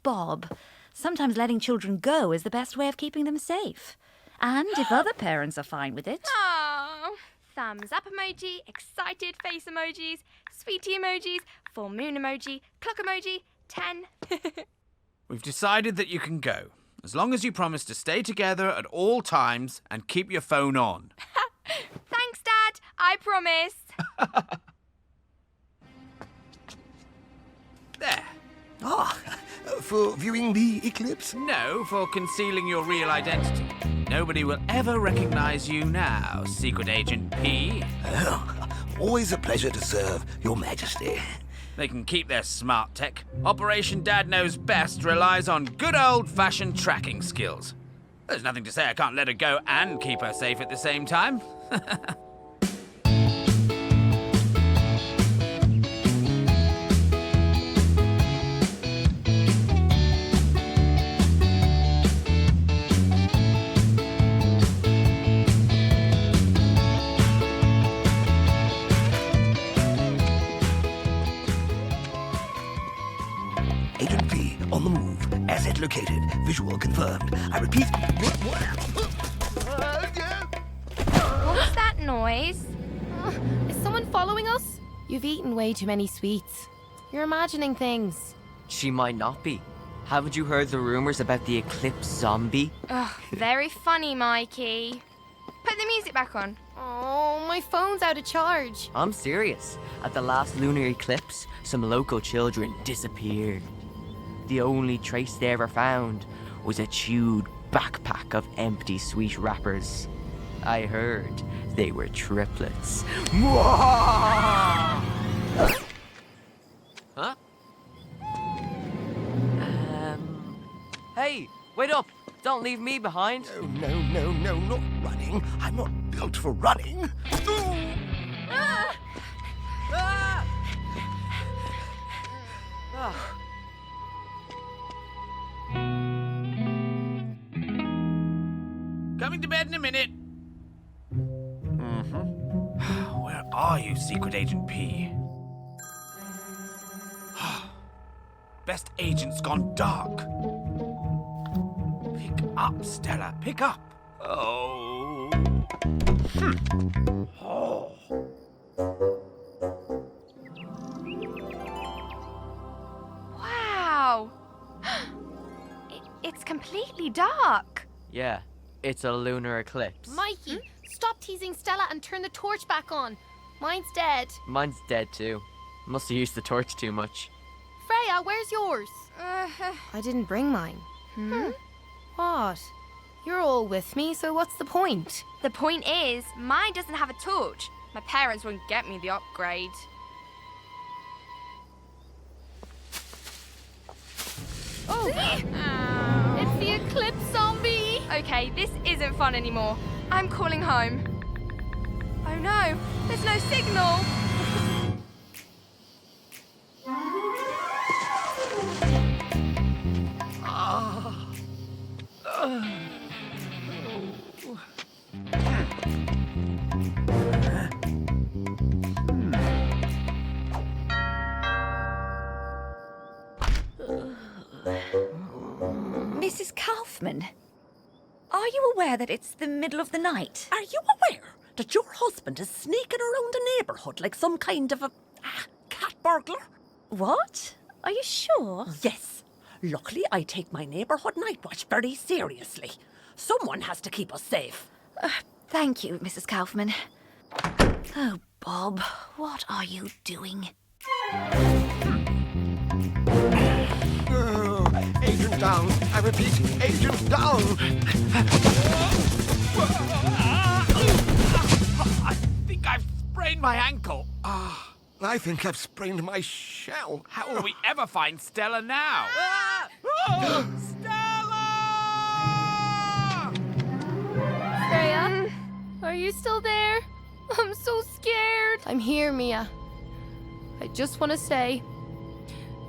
Bob. Sometimes letting children go is the best way of keeping them safe. And if other parents are fine with it. Oh, thumbs up emoji, excited face emojis, sweetie emojis, full moon emoji, clock emoji, 10. We've decided that you can go, as long as you promise to stay together at all times and keep your phone on. Thanks, Dad. I promise. There. Ah, for viewing the eclipse? No, for concealing your real identity. Nobody will ever recognize you now, Secret Agent P. Always a pleasure to serve, Your Majesty. They can keep their smart tech. Operation Dad Knows Best relies on good old-fashioned tracking skills. There's nothing to say I can't let her go and keep her safe at the same time. Agent P on the move. Asset located. Visual confirmed. I repeat. What was that noise? Is someone following us? You've eaten way too many sweets. You're imagining things. She might not be. Haven't you heard the rumors about the eclipse zombie? Ugh, very funny, Mikey. Put the music back on. Oh, my phone's out of charge. I'm serious. At the last lunar eclipse, some local children disappeared. The only trace they ever found was a chewed backpack of empty sweet wrappers. I heard they were triplets. Huh? Hey, wait up! Don't leave me behind. No, not running. I'm not built for running. Ah! Ah! Coming to bed in a minute. Where are you, Secret Agent P? Best agent's gone dark. Pick up, Stella. Pick up. Oh. Oh. Wow. It's completely dark. Yeah, it's a lunar eclipse. Mikey, stop teasing Stella and turn the torch back on. Mine's dead. Mine's dead too. Must have used the torch too much. Freya, where's yours? I didn't bring mine. What? You're all with me, so what's the point? The point is, mine doesn't have a torch. My parents won't get me the upgrade. Oh! It's the eclipse zombie! Okay, this isn't fun anymore. I'm calling home. Oh no, there's no signal. Mrs. Kaufman, are you aware that it's the middle of the night? Are you aware that your husband is sneaking around the neighbourhood like some kind of a cat burglar? What? Are you sure? Yes. Luckily, I take my neighbourhood night watch very seriously. Someone has to keep us safe. Thank you, Mrs. Kaufman. Oh, Bob, what are you doing? Agent down. I repeat, agent down. I think I've sprained my ankle. I think I've sprained my shell. How will we ever find Stella now? Stella! Freya, are you still there? I'm so scared. I'm here, Mia. I just want to say,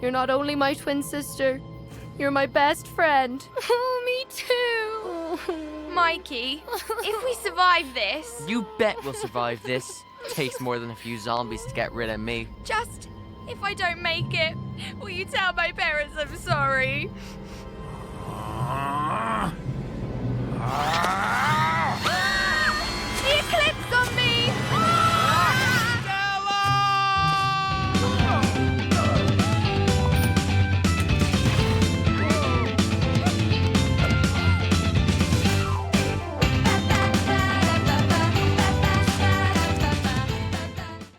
you're not only my twin sister, you're my best friend. Oh, me too. Mikey, if we survive this, You bet we'll survive this. Takes more than a few zombies to get rid of me. just if I don't make it, Will you tell my parents I'm sorry?